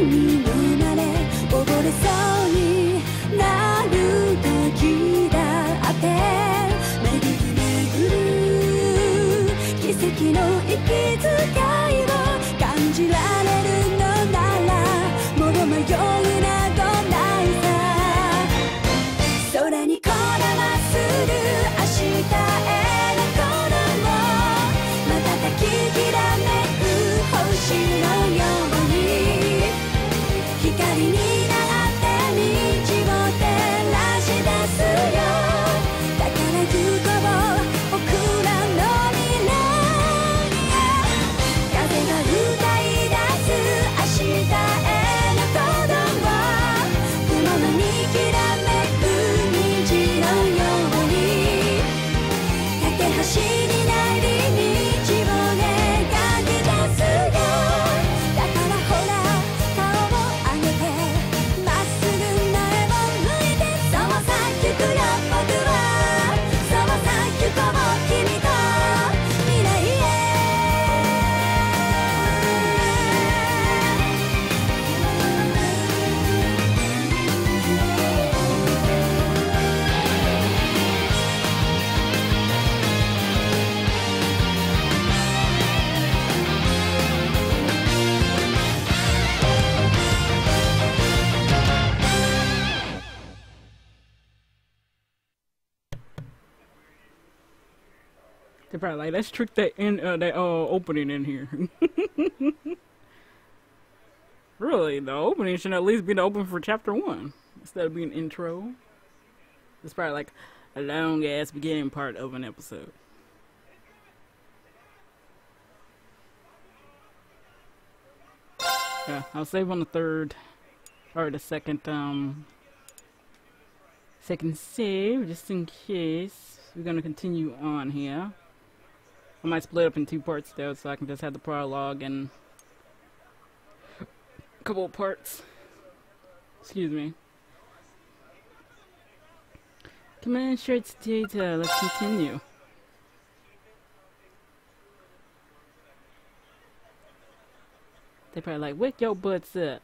に飲まれ溺れそうになる時だって巡り巡る奇跡の息遣いを感じられるのならもう迷いなどないさ空にこだまする明日への鼓動またたききらめく星のように光になって道を照らし出すよだから行こう僕らの未来風が歌い出す明日への鼓動雲のにきらめく虹のように架け橋になり道を描き出すよだからほら顔を上げてまっすぐ前を向いてそうさ行くよ僕はそうさ行こう君と未来へThey're probably like, let's trick that opening in here. Really, the opening should at least be the open for chapter 1 instead of being an intro. It's probably like a long ass beginning part of an episode. Yeah, I'll save on the third or the second save just in case. We're gonna continue on here. I might split up in 2 parts though, so I can just have the prologue and a couple of parts. Excuse me. Command shirts data. Let's continue. They probably like, wake your butts up.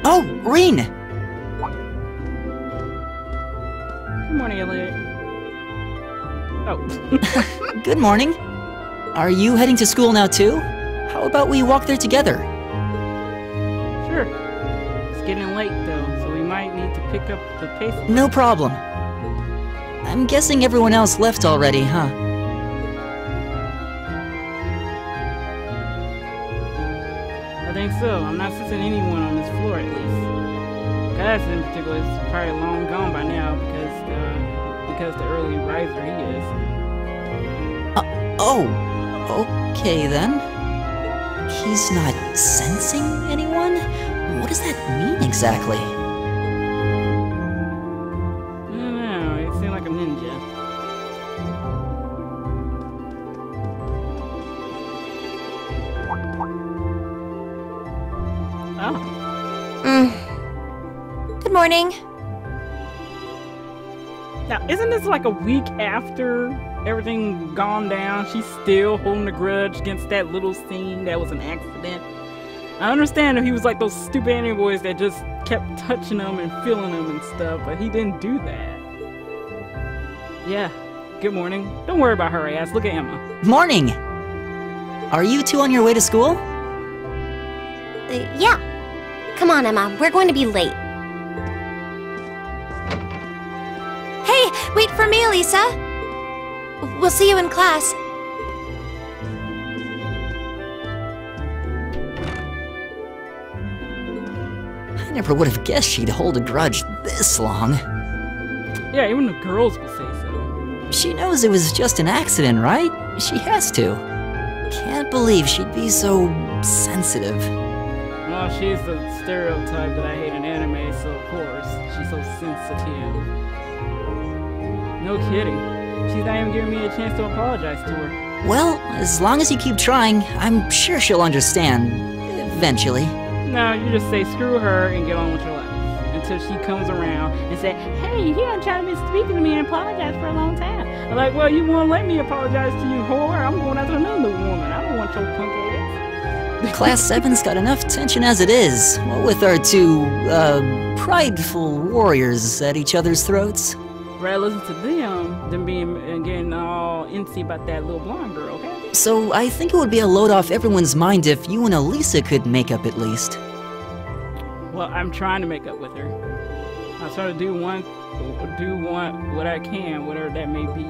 Oh, Reen! Good morning, Elliot. Oh. Good morning. Are you heading to school now too? How about we walk there together? Sure. It's getting late though, so we might need to pick up the pace. No problem. I'm guessing everyone else left already, huh? I think so. I'm not sensing anyone on this floor at least. Gus in particular is probably long gone by now because the early riser he is. Oh, okay then. He's not sensing anyone? What does that mean exactly? I don't know, he seemed like a ninja. Oh. Good morning. Now, isn't this like a week after everything gone down? She's still holding a grudge against that little scene that was an accident. I understand that he was like those stupid anime boys that just kept touching them and feeling them and stuff, but he didn't do that. Yeah, good morning. Don't worry about her ass. Look at Emma. Morning! Are you two on your way to school? Yeah. Come on, Emma. We're going to be late. Hey, wait for me, Lisa. We'll see you in class. I never would have guessed she'd hold a grudge this long. Yeah, even the girls would say so. She knows it was just an accident, right? She has to. Can't believe she'd be so sensitive. Well, she's the stereotype that I hate in anime, so of course, she's so sensitive. No kidding. She's not even giving me a chance to apologize to her. Well, as long as you keep trying, I'm sure she'll understand. Eventually. No, you just say screw her and get on with your life. Until she comes around and say, hey, you haven't tried to be speaking to me and apologize for a long time. I'm like, well, you won't let me apologize to you, whore. I'm going after another woman. I don't want your punk ass. Class 7's got enough tension as it is, what with our two, prideful warriors at each other's throats. Rather listen to them being and getting all incy about that little blonde girl, okay? So I think it would be a load off everyone's mind if you and Elisa could make up at least. Well, I'm trying to make up with her. I try to do what I can, whatever that may be.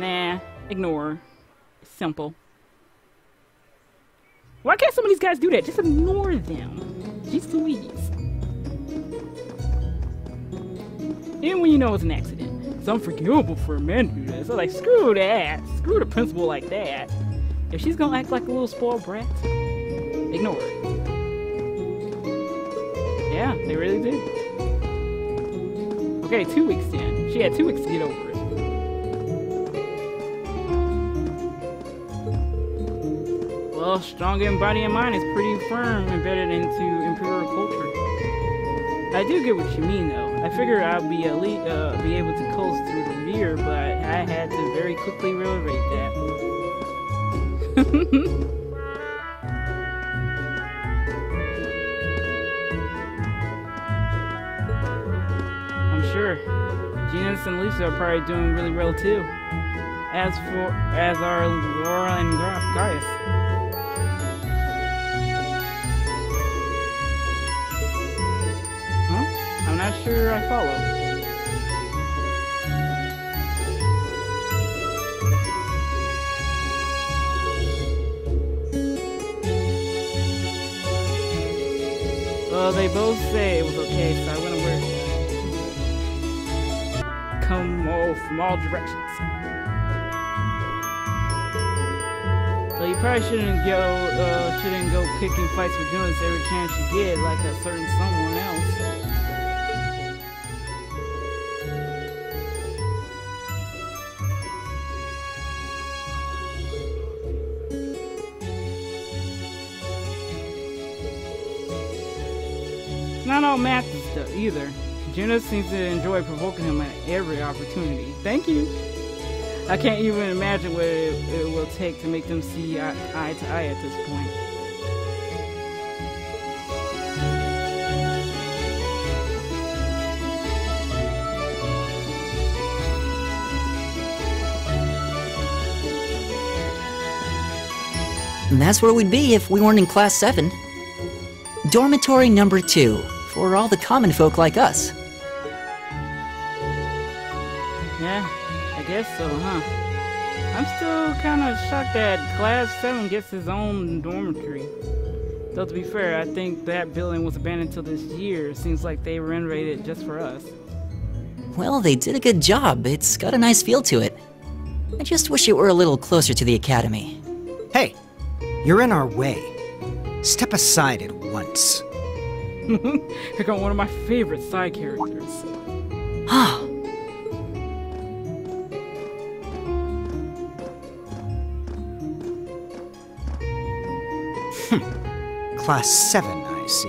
Nah, ignore her. Simple. Why can't some of these guys do that? Just ignore them. Jeez Louise. Even when you know it's an accident. It's unforgivable for a man to do that. So like, screw that. Screw the principal like that. If she's gonna act like a little spoiled brat, ignore her. Yeah, they really do. Okay, 2 weeks then. She had 2 weeks to get over it. Well, strong in body and mind is pretty firm embedded into imperial culture. I do get what you mean, though. I figured I'd be able to coast through the year, but I had to very quickly reiterate that. Sure, Genus and Lisa are probably doing really well too. As are Laura and Gaius. Huh? I'm not sure I follow. Well, they both say it was okay, so I went over it. Come all from all directions. So you probably shouldn't go picking fights with Jonas every chance you get, like a certain someone else. It's not all math and stuff either. Jonas seems to enjoy provoking him at every opportunity. Thank you. I can't even imagine what it will take to make them see eye to eye at this point. And that's where we'd be if we weren't in Class 7. Dormitory number 2, for all the common folk like us. Yeah, I guess so, huh? I'm still kind of shocked that Class 7 gets his own dormitory. Though to be fair, I think that building was abandoned until this year. Seems like they renovated it just for us. Well, they did a good job. It's got a nice feel to it. I just wish it were a little closer to the academy. Hey, you're in our way. Step aside at once. Here got one of my favorite side characters. Class 7, I see.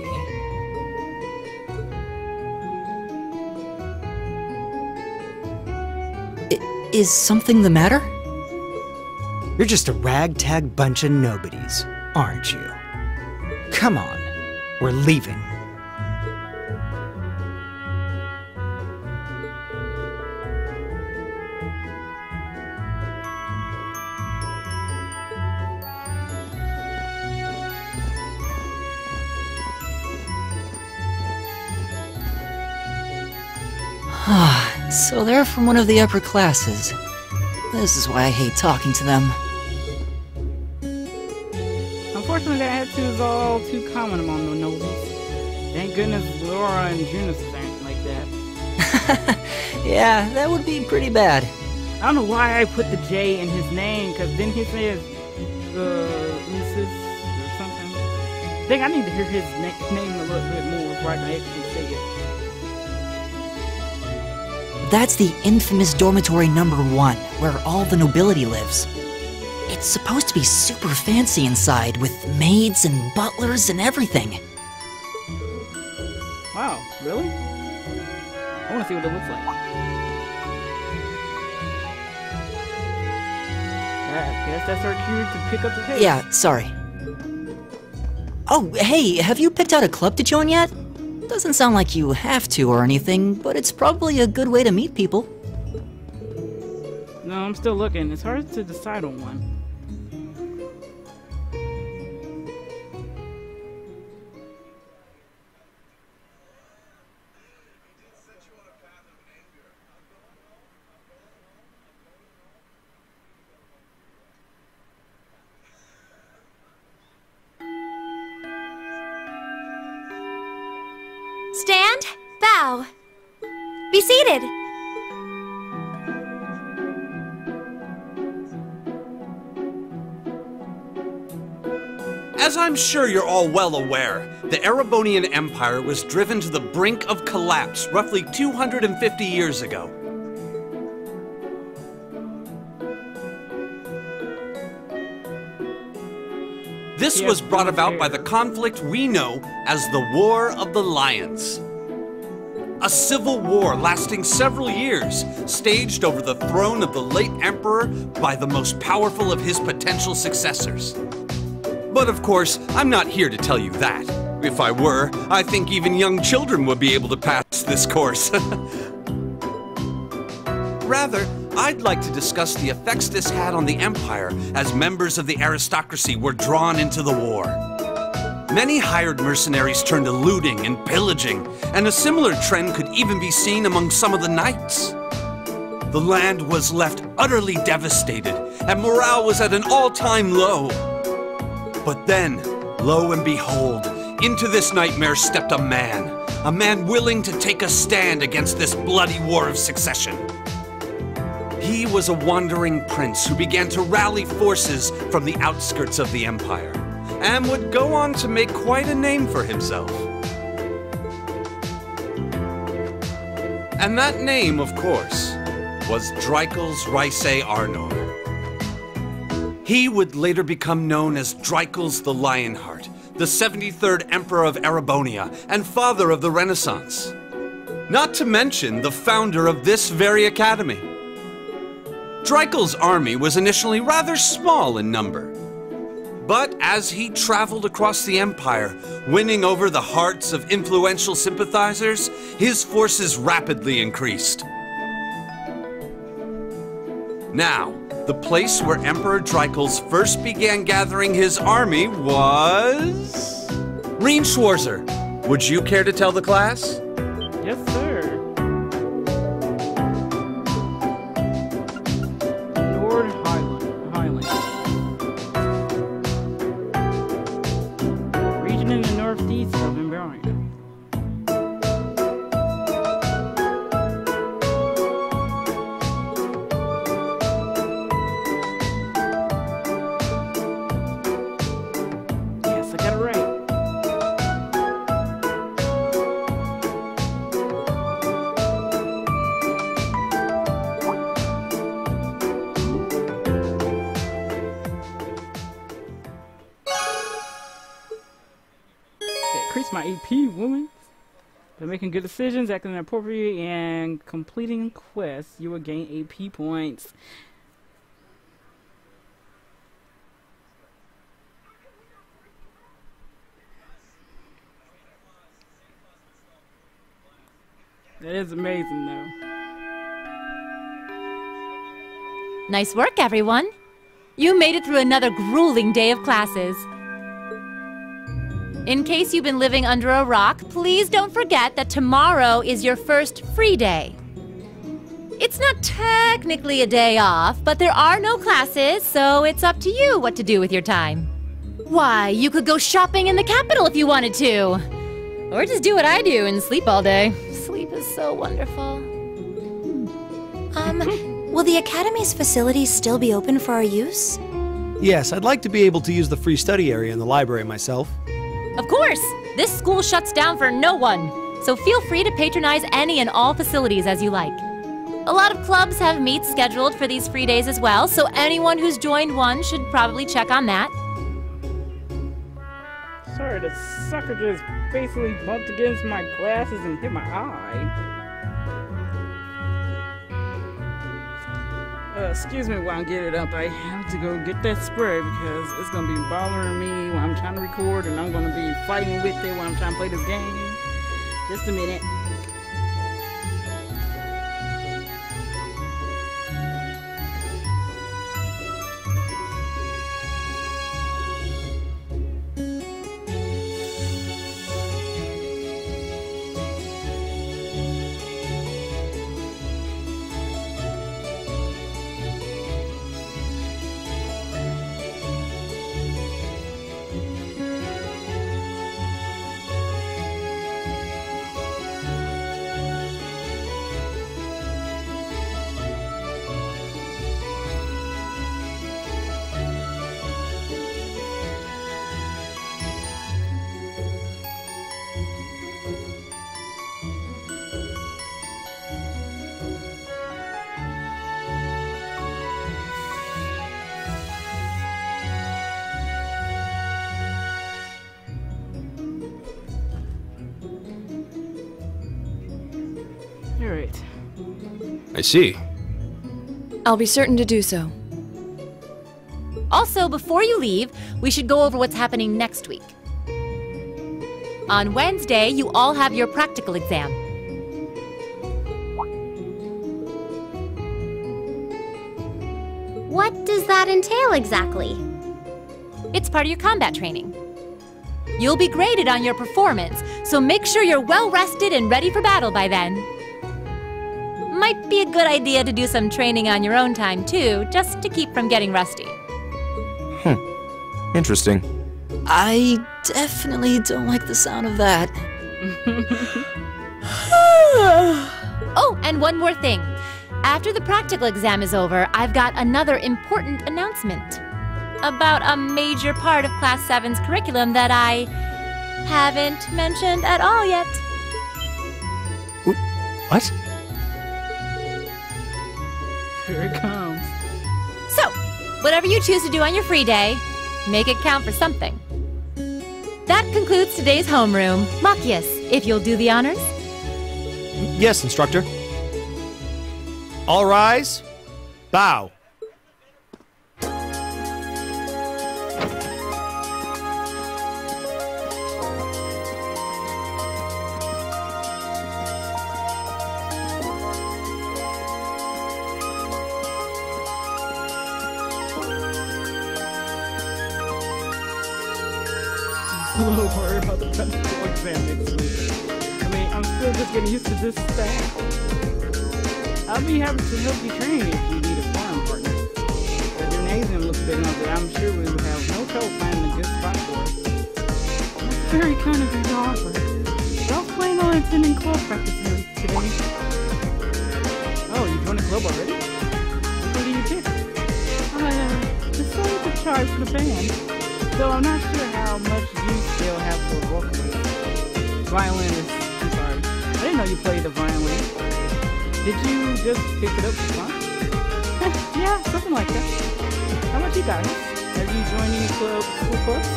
Is something the matter? You're just a ragtag bunch of nobodies, aren't you? Come on, we're leaving. So they're from one of the upper classes. This is why I hate talking to them. Unfortunately, that attitude is all too common among the nobles. Thank goodness Laura and Junus aren't like that. Yeah, that would be pretty bad. I don't know why I put the J in his name, because then he says, Mrs. or something. I think I need to hear his name a little bit more before I can actually say it. That's the infamous dormitory number 1, where all the nobility lives. It's supposed to be super fancy inside, with maids and butlers and everything. Wow, really? I want to see what it looks like. I guess that's our cue to pick up the pace. Yeah, sorry. Oh, hey, have you picked out a club to join yet? Doesn't sound like you have to or anything, but it's probably a good way to meet people. No, I'm still looking. It's hard to decide on one. Stand, bow. Be seated. As I'm sure you're all well aware, the Erebonian Empire was driven to the brink of collapse roughly 250 years ago. This was brought about by the conflict we know as the War of the Lions. A civil war lasting several years, staged over the throne of the late emperor by the most powerful of his potential successors. But of course, I'm not here to tell you that. If I were, I think even young children would be able to pass this course. Rather, I'd like to discuss the effects this had on the Empire as members of the aristocracy were drawn into the war. Many hired mercenaries turned to looting and pillaging, and a similar trend could even be seen among some of the knights. The land was left utterly devastated, and morale was at an all-time low. But then, lo and behold, into this nightmare stepped a man willing to take a stand against this bloody war of succession. He was a wandering prince who began to rally forces from the outskirts of the empire, and would go on to make quite a name for himself. And that name, of course, was Dreikels Rhysei Arnor. He would later become known as Dreikels the Lionheart, the 73rd Emperor of Erebonia, and father of the Renaissance. Not to mention the founder of this very academy. Dreikels' army was initially rather small in number, but as he traveled across the empire, winning over the hearts of influential sympathizers, his forces rapidly increased. Now, the place where Emperor Dreikels first began gathering his army was... Reinschwarzer. Would you care to tell the class? Yes, sir. Region in the northeast of Erebonia. Yes, I got it right. Increase my AP, woman. By making good decisions, acting appropriately, and completing quests, you will gain AP points. That is amazing, though. Nice work, everyone. You made it through another grueling day of classes. In case you've been living under a rock, please don't forget that tomorrow is your first free day. It's not technically a day off, but there are no classes, so it's up to you what to do with your time. Why, you could go shopping in the capital if you wanted to. Or just do what I do and sleep all day. Sleep is so wonderful. Will the Academy's facilities still be open for our use? Yes, I'd like to be able to use the free study area in the library myself. Of course! This school shuts down for no one, so feel free to patronize any and all facilities as you like. A lot of clubs have meets scheduled for these free days as well, so anyone who's joined one should probably check on that. Sorry, the sucker just basically bumped against my glasses and hit my eye. Excuse me while I get it up. I have to go get that spray because it's going to be bothering me when I'm trying to record, and I'm going to be fighting with it when I'm trying to play this game. Just a minute. Alright. I see. I'll be certain to do so. Also, before you leave, we should go over what's happening next week. On Wednesday, you all have your practical exam. What does that entail exactly? It's part of your combat training. You'll be graded on your performance, so make sure you're well rested and ready for battle by then. Might be a good idea to do some training on your own time too, just to keep from getting rusty. Interesting. I definitely don't like the sound of that. Oh, and one more thing. After the practical exam is over, I've got another important announcement about a major part of Class VII's curriculum that I haven't mentioned at all yet. What? Here it comes. So, whatever you choose to do on your free day, make it count for something. That concludes today's homeroom. Machias, if you'll do the honors. Yes, instructor. All rise. Bow. I'm a little worried about the practical exam next week. I mean, I'm still just getting used to this stuff. I'll be happy to help you train if you need a sparring partner. The gymnasium looks big enough that I'm sure we will have no trouble finding a good spot for us. That's very kind of you to offer. But I was planning on attending club practice today. Oh, you joined a club already? Which one do you pick? Decided to try for the band. So I'm not sure how much use they'll have for vocalists. Violinist, I'm sorry. I didn't know you played the violin. Did you just pick it up for fun? Yeah, something like that. How about you guys? Have you joined any school clubs?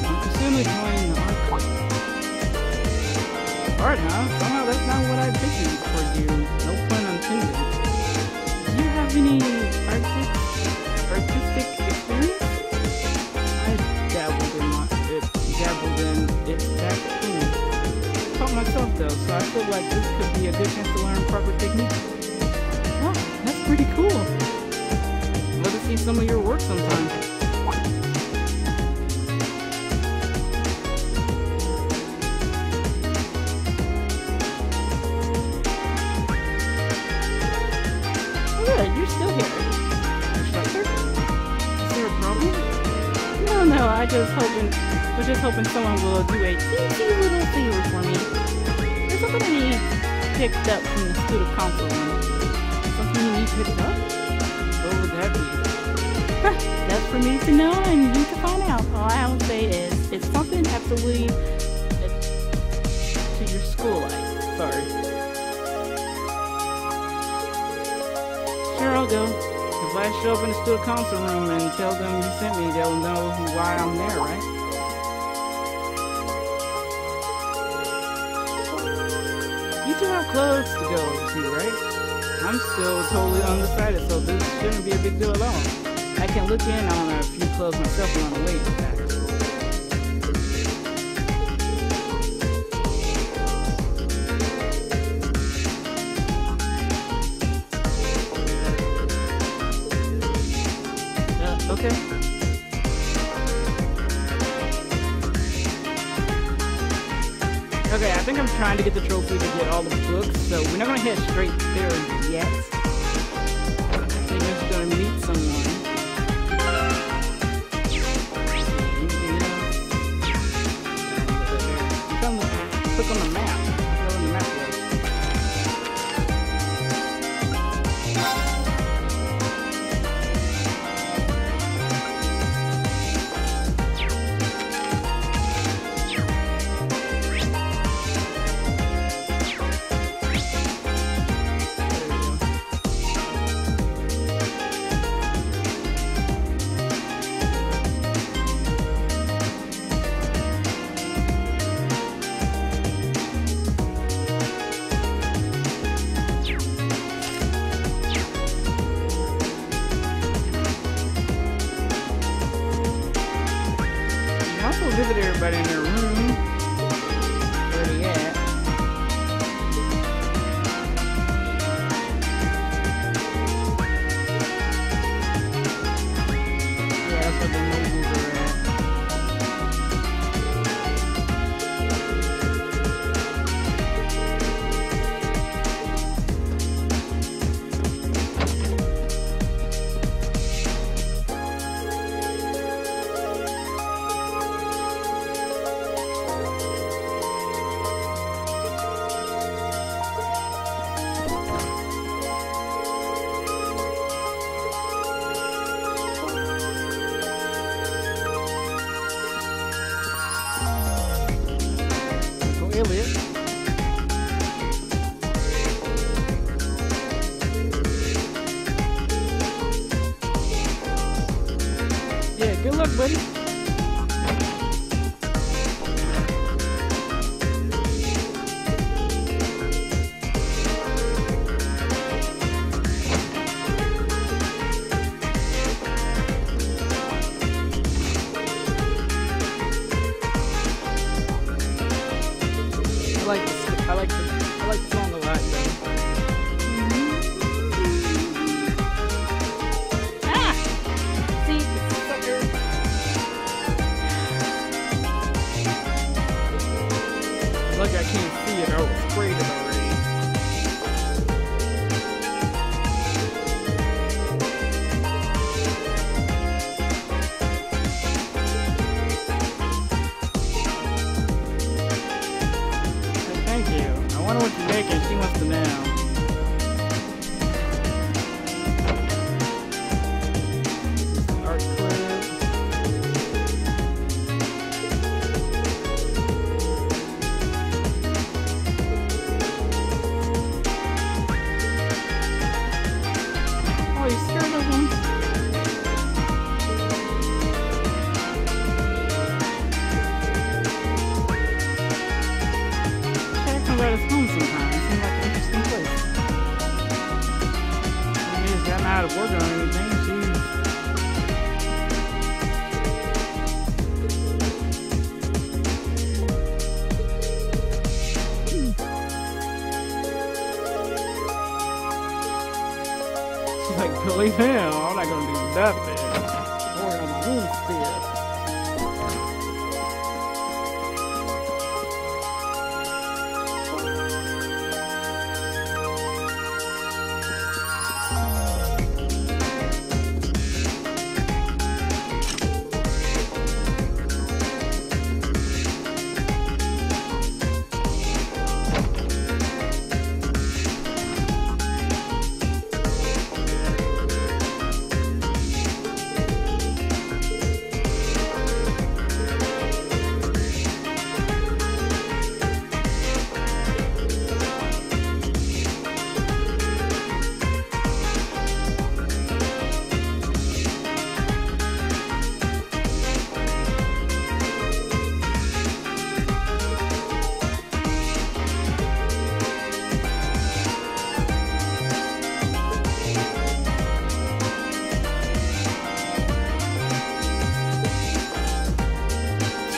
I'm presumably joining the art club. Art, huh? Somehow that's not what I pictured for you. No pun intended. Do you have any artistic experience? Dabbled in it back then. Taught myself though, so I feel like this could be a good chance to learn proper technique. Oh, that's pretty cool. I'd love to see some of your work sometime. was just hoping someone will do a easy little favor for me. There's something I need picked up from the student council room. Something you need picked up? What would that be? That's for me to know and you to find out. All I will say is, it's something absolutely to your school life. Sorry. Sure, I'll go. If I show up in the student council room and tell them you sent me, they'll know why I'm there, right? You two have clothes to go to, right? I'm still totally undecided, so this shouldn't be a big deal at all. I can look in on a few clothes myself on the way, in fact. Okay. Okay, I think I'm trying to get the trophy to get all the books, so we're not gonna head straight there yet. I think we're just gonna meet someone. Click on the map. Go on the map list. Visit everybody in their room. Where they at? Yeah, that's what the nobles are at. Elliot. Yeah, good luck, buddy. I like the song a lot, though. Ah! See, sucker. Look, I can't see it. I was sprayed it already. I wonder what you're making. She wants to know. Art clip. Oh, you scared of them? Let us home sometime. It seems like an interesting place. I mean, I'm not out of work on anything. She's like, believe him, I'm not gonna do nothing. I'm working on my own stuff.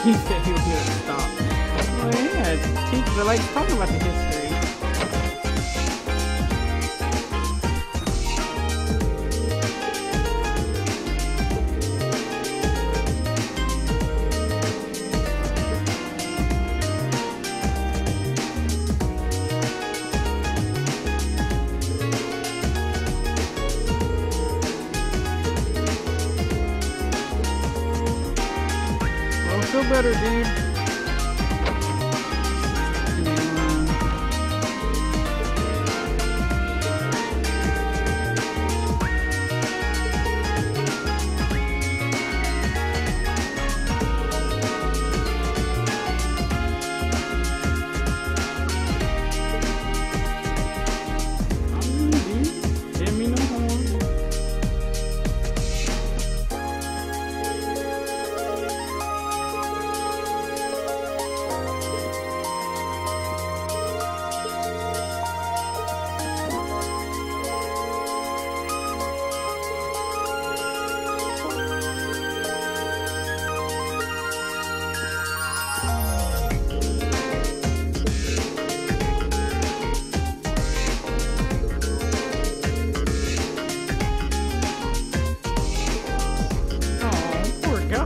He said he was gonna stop. Well, yeah, teachers are like talking about the history. Feel better, dude. Give me no horn.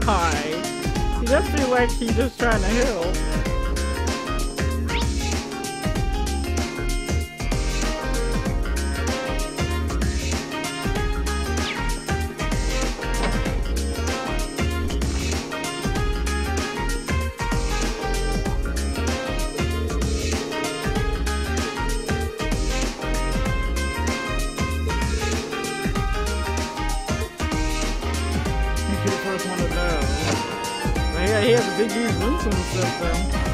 Hi. He does feel like he's just trying to help. He has a big huge roots on himself though.